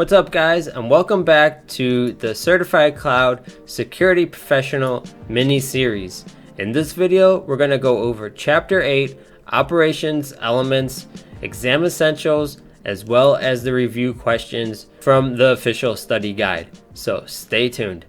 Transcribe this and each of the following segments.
What's up guys, and welcome back to the Certified Cloud Security Professional mini-series. In this video, we're going to go over Chapter 8, Operations Elements, Exam Essentials, as well as the review questions from the official study guide. So stay tuned.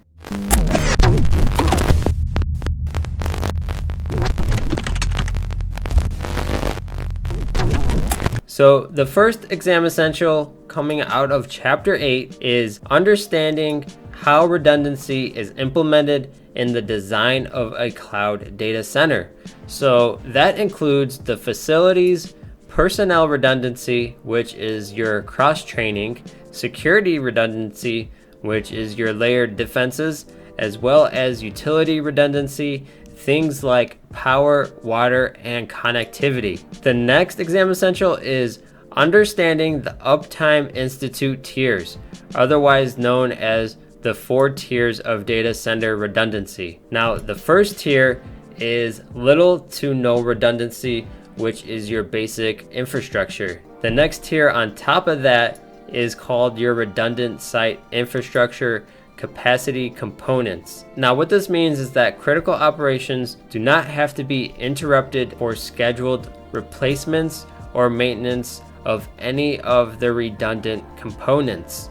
So the first exam essential coming out of Chapter 8 is understanding how redundancy is implemented in the design of a cloud data center. So that includes the facilities, personnel redundancy, which is your cross-training, security redundancy, which is your layered defenses, as well as utility redundancy, things like power, water, and connectivity. The next exam essential is understanding the Uptime Institute tiers, otherwise known as the 4 tiers of data center redundancy. Now, the first tier is little to no redundancy, which is your basic infrastructure. The next tier on top of that is called your redundant site infrastructure capacity components. Now what this means is that critical operations do not have to be interrupted for scheduled replacements or maintenance of any of the redundant components.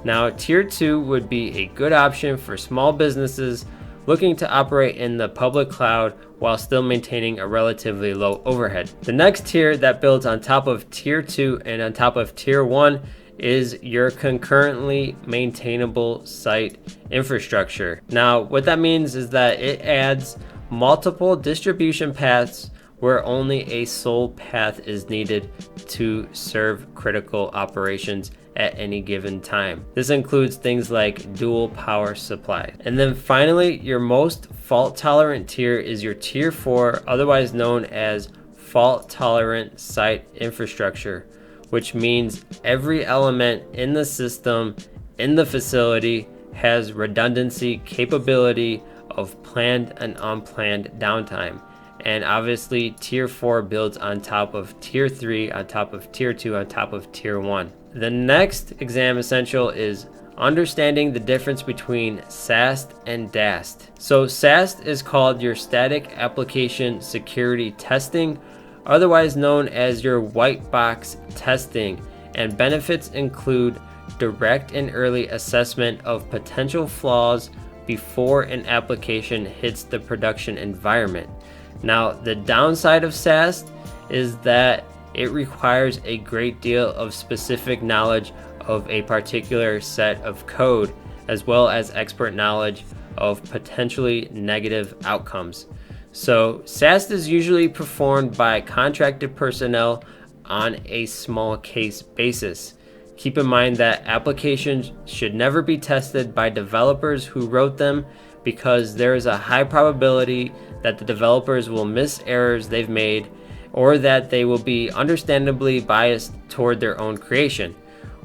Now tier 2 would be a good option for small businesses looking to operate in the public cloud while still maintaining a relatively low overhead. The next tier that builds on top of tier 2 and on top of tier 1 is your concurrently maintainable site infrastructure. Now, what that means is that it adds multiple distribution paths where only a sole path is needed to serve critical operations at any given time. This includes things like dual power supply. And then finally, your most fault tolerant tier is your tier 4, otherwise known as fault tolerant site infrastructure, which means every element in the system, in the facility, has redundancy capability of planned and unplanned downtime. And obviously, tier 4 builds on top of tier 3, on top of tier 2, on top of tier 1. The next exam essential is understanding the difference between SAST and DAST. So SAST is called your Static Application Security Testing, otherwise known as your white box testing, and benefits include direct and early assessment of potential flaws before an application hits the production environment. Now, the downside of SAST is that it requires a great deal of specific knowledge of a particular set of code, as well as expert knowledge of potentially negative outcomes. So SAST is usually performed by contracted personnel on a small case basis. Keep in mind that applications should never be tested by developers who wrote them, because there is a high probability that the developers will miss errors they've made, or that they will be understandably biased toward their own creation,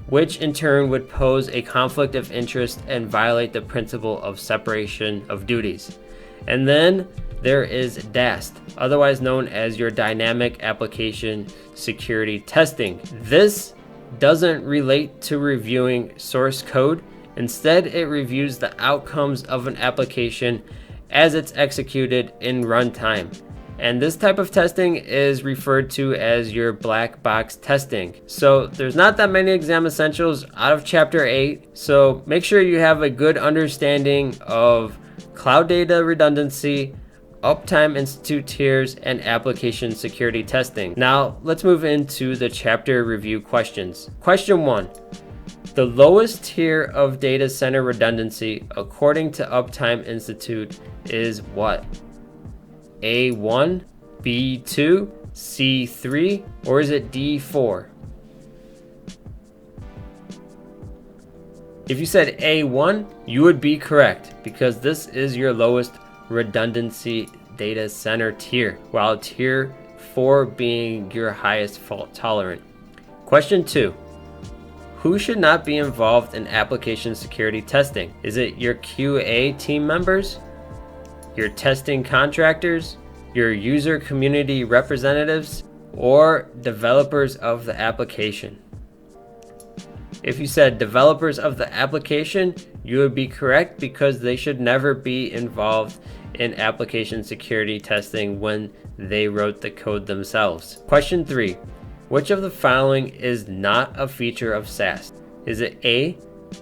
which in turn would pose a conflict of interest and violate the principle of separation of duties. And then there is DAST, otherwise known as your Dynamic Application Security Testing. This doesn't relate to reviewing source code. Instead, it reviews the outcomes of an application as it's executed in runtime. And this type of testing is referred to as your black box testing. So there's not that many exam essentials out of Chapter 8. So make sure you have a good understanding of cloud data redundancy, Uptime Institute tiers, and application security testing. Now let's move into the chapter review questions. Question 1. The lowest tier of data center redundancy according to Uptime Institute is what? A1, B2, C3, or is it D4? If you said A1, you would be correct, because this is your lowest redundancy data center tier, while tier 4 being your highest fault tolerant. Question 2. Who should not be involved in application security testing? Is it your QA team members, your testing contractors, your user community representatives, or developers of the application? If you said developers of the application, you would be correct because they should never be involved in application security testing when they wrote the code themselves. Question 3. Which of the following is not a feature of SaaS? Is it A,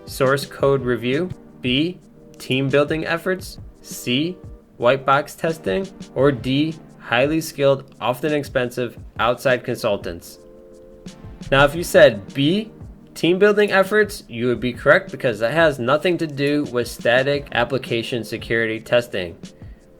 source code review, B, team building efforts, C, white box testing, or D, highly skilled, often expensive outside consultants? Now, if you said B, team building efforts, you would be correct because that has nothing to do with static application security testing.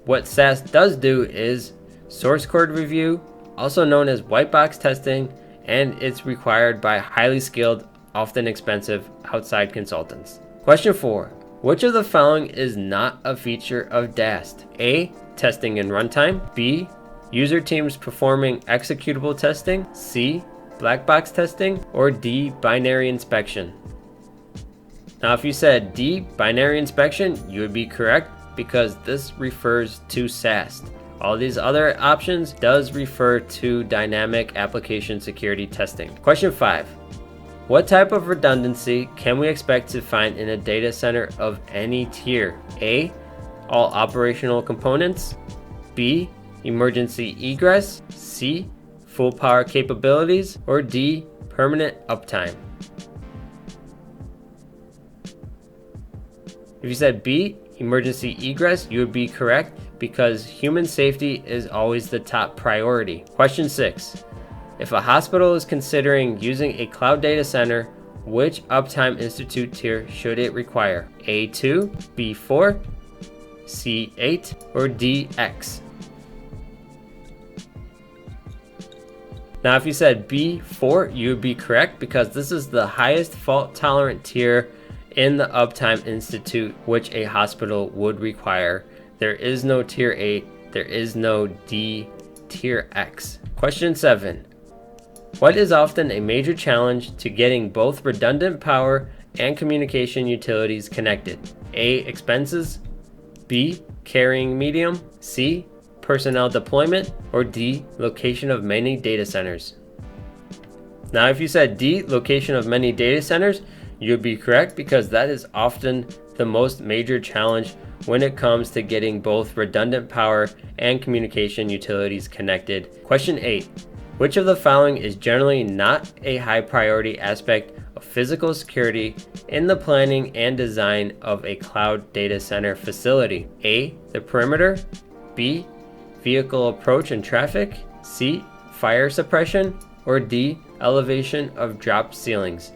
What SaaS does do is source code review, also known as white box testing, and it's required by highly skilled, often expensive outside consultants. Question 4. Which of the following is not a feature of DAST? A, testing in runtime, B, user teams performing executable testing, C, black box testing, or D, binary inspection? Now, if you said D, binary inspection, you would be correct because this refers to SAST. All these other options does refer to dynamic application security testing. Question 5. What type of redundancy can we expect to find in a data center of any tier? A, all operational components, B, emergency egress, C, full power capabilities, or D, permanent uptime? If you said B, emergency egress, you would be correct because human safety is always the top priority. Question 6. If a hospital is considering using a cloud data center, which Uptime Institute tier should it require? A2, B4, C8, or DX? Now, if you said B4, you would be correct because this is the highest fault tolerant tier in the Uptime Institute, which a hospital would require. There is no tier 8, there is no D tier X. Question 7. What is often a major challenge to getting both redundant power and communication utilities connected? A, expenses, B, carrying medium, C, personnel deployment, or D, location of many data centers? Now, if you said D, location of many data centers, you would be correct because that is often the most major challenge when it comes to getting both redundant power and communication utilities connected. Question 8. Which of the following is generally not a high priority aspect of physical security in the planning and design of a cloud data center facility? A, the perimeter, B, vehicle approach and traffic, C, fire suppression, or D, elevation of drop ceilings?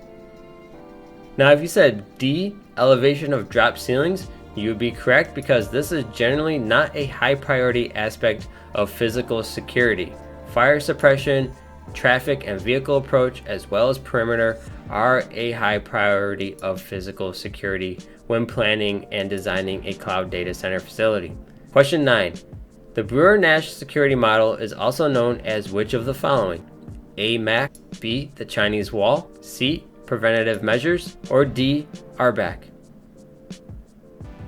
Now, if you said D, elevation of drop ceilings, you would be correct because this is generally not a high priority aspect of physical security. Fire suppression, traffic and vehicle approach, as well as perimeter, are a high priority of physical security when planning and designing a cloud data center facility. Question 9. The Brewer-Nash security model is also known as which of the following? A, MAC, B, the Chinese wall, C, preventative measures, or D, RBAC?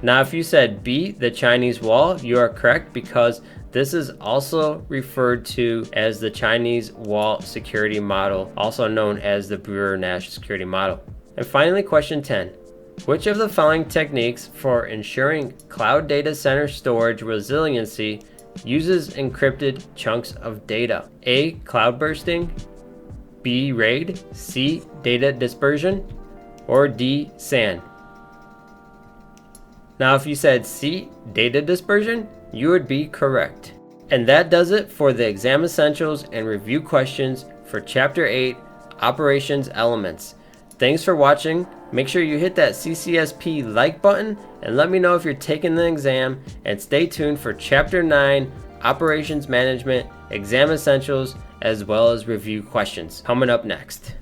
Now, if you said B, the Chinese wall, you are correct because this is also referred to as the Chinese wall security model, also known as the Brewer-Nash security model. And finally, question 10. Which of the following techniques for ensuring cloud data center storage resiliency uses encrypted chunks of data? A, cloud bursting, B, RAID, C, data dispersion, or D, SAN? Now, if you said C, data dispersion, you would be correct. And that does it for the exam essentials and review questions for Chapter 8, Operations Elements. Thanks for watching. Make sure you hit that CCSP like button and let me know if you're taking the exam, and stay tuned for Chapter 9, Operations Management, Exam Essentials, as well as review questions coming up next.